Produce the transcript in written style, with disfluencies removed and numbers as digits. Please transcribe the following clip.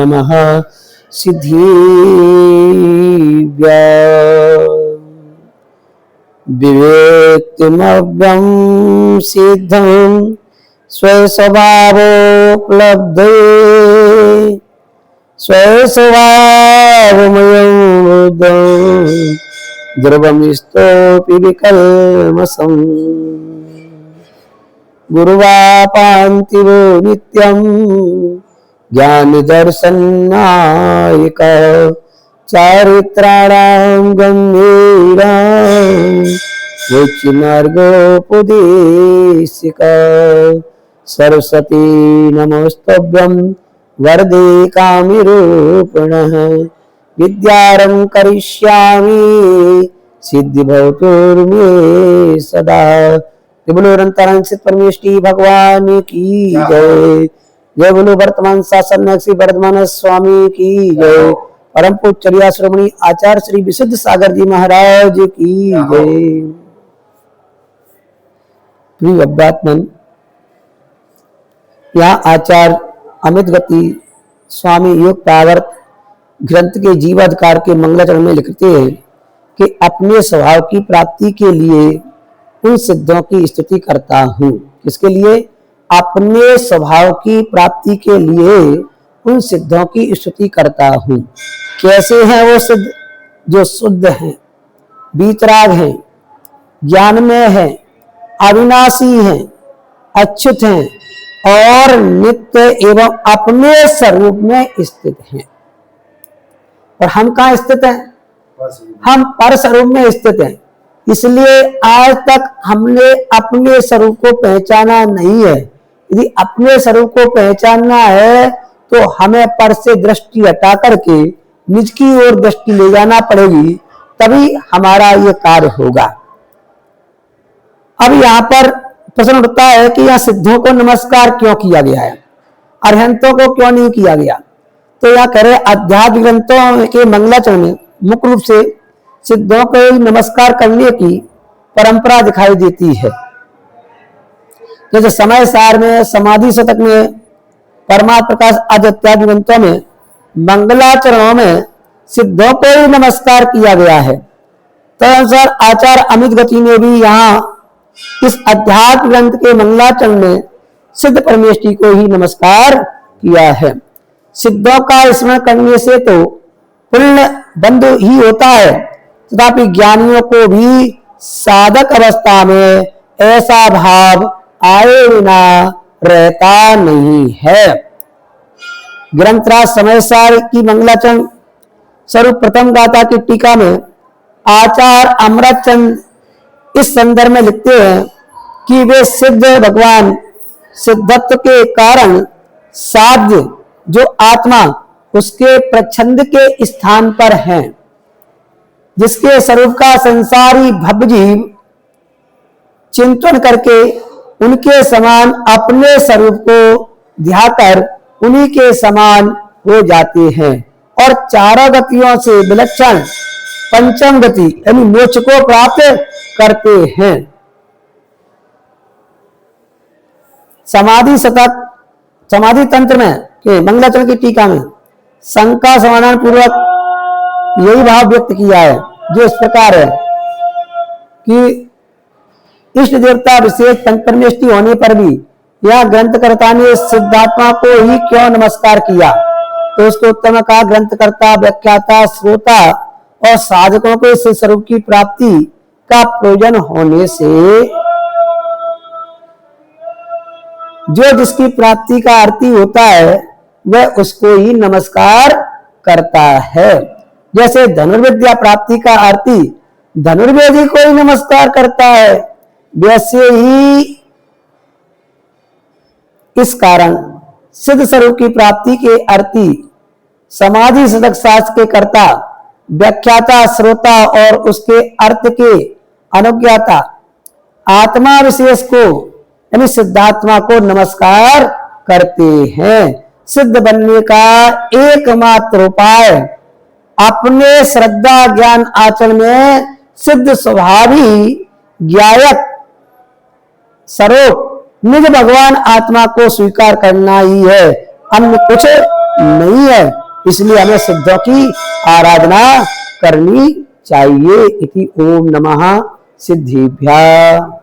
नमः सिद्धिभ्य विवेक्तिमव्यं सिद्धं स्वस्वभावोपलब्धे स्वस्वभावमयं बुद्धं ध्रुवमिस्तोऽपि विकल्मषम् गुरुवापान्तिरो नित्यं ज्ञानदर्शननायक चारित्राणां गम्भीरा मोक्षमार्गोपदेशिक सरस्वती नमस्तभ्यं वरदे कामिरूपिणः विद्यारम्भं करिष्यामि सिद्धिर्भवतु मे सदा। बोलो अनंतानंद परमेष्टि भगवान की जय। जय बोलो वर्तमान शासन श्री वर्धमान स्वामी की जय। परम पूज्य श्रोमणी आचार्य श्री विशुद्ध सागर जी महाराज की जय। प्रिय अभ्यात्मन, यहाँ आचार्य अमित गति स्वामी योग पावर्त ग्रंथ के जीवाधिकार के मंगलाचरण में लिखते हैं कि अपने स्वभाव की प्राप्ति के लिए उन सिद्धों की स्तुति करता हूँ। किसके लिए? अपने स्वभाव की प्राप्ति के लिए उन सिद्धों की स्तुति करता हूँ। कैसे हैं वो सिद्ध? जो शुद्ध हैं, वीतराग हैं, ज्ञानमय हैं, अविनाशी हैं, अच्युत हैं और नित्य एवं अपने स्वरूप में स्थित हैं। और हम कहाँ स्थित हैं? हम पर स्वरूप में स्थित हैं। इसलिए आज तक हमने अपने स्वरूप को पहचाना नहीं है। यदि अपने स्वरूप को पहचानना है तो हमें पर से दृष्टि हटा करके निज की ओर दृष्टि ले जाना पड़ेगी, तभी हमारा ये कार्य होगा। अब यहाँ पर प्रश्न उठता है कि यहाँ सिद्धों को नमस्कार क्यों किया गया है, अरहंतों को क्यों नहीं किया गया? तो यहाँ कह रहे अध्यात्म ग्रंथों के मंगलाचरण में मुख्य रूप से सिद्धों को नमस्कार करने की परंपरा दिखाई देती है। जैसे समय सार में, समाधि शतक में, परमात्म प्रकाश आदि इत्यादि ग्रंथों में मंगलाचरणों में सिद्धों को ही नमस्कार किया गया है। तो अनुसार आचार्य अमित गति ने भी यहाँ इस अध्यात्म ग्रंथ के मंगलाचरण में सिद्ध परमेष्टि को ही नमस्कार किया है। सिद्धों का स्मरण करने से तो पुण्य बंधु ही होता है, तथापि ज्ञानियों को भी साधक अवस्था में ऐसा भाव आए बिना रहता नहीं है। ग्रंथराज समय सार की मंगलाचरण स्वरूप प्रथम गाथा की टीका में आचार्य अमृतचंद इस संदर्भ में लिखते हैं कि वे सिद्ध भगवान सिद्धत्व के कारण साध्य जो आत्मा उसके प्रच्छंद के स्थान पर हैं, जिसके स्वरूप का संसारी भव्य जीव चिंतन करके उनके समान अपने स्वरूप को ध्याकर उन्हीं के समान हो जाते हैं और चारों गतियों से विलक्षण पंचम गति यानी मोक्ष को प्राप्त करते हैं। समाधि शतक समाधि तंत्र में के मंगलाचरण की टीका में शंका समाधान पूर्वक यही भाव व्यक्त किया है, जो इस प्रकार है कि इष्ट देवता विशेष परमेष्टि होने पर भी यह ग्रंथकर्ता ने सिद्धात्मा को ही क्यों नमस्कार किया? तो उसको उत्तर में कहा, ग्रंथकर्ता, व्याख्याता, श्रोता और साधकों को इस स्वरूप की प्राप्ति का प्रयोजन होने से जो जिसकी प्राप्ति का अर्थी होता है वह उसको ही नमस्कार करता है। जैसे धनुर्विद्या प्राप्ति का अर्थी धनुर्वेदी को ही नमस्कार करता है, वैसे ही इस कारण सिद्ध स्वरूप की प्राप्ति के अर्थी समाधि शतक शास्त्र के कर्ता, व्याख्याता, श्रोता और उसके अर्थ के अनुज्ञाता आत्मा विशेष को यानी सिद्धात्मा को नमस्कार करते हैं। सिद्ध बनने का एकमात्र उपाय अपने श्रद्धा ज्ञान आचरण में सिद्ध स्वभावी ज्ञायक स्वरूप निज भगवान आत्मा को स्वीकार करना ही है, अन्य कुछ नहीं है। इसलिए हमें सिद्धों की आराधना करनी चाहिए। इति ओम नमः सिद्धिभ्यः।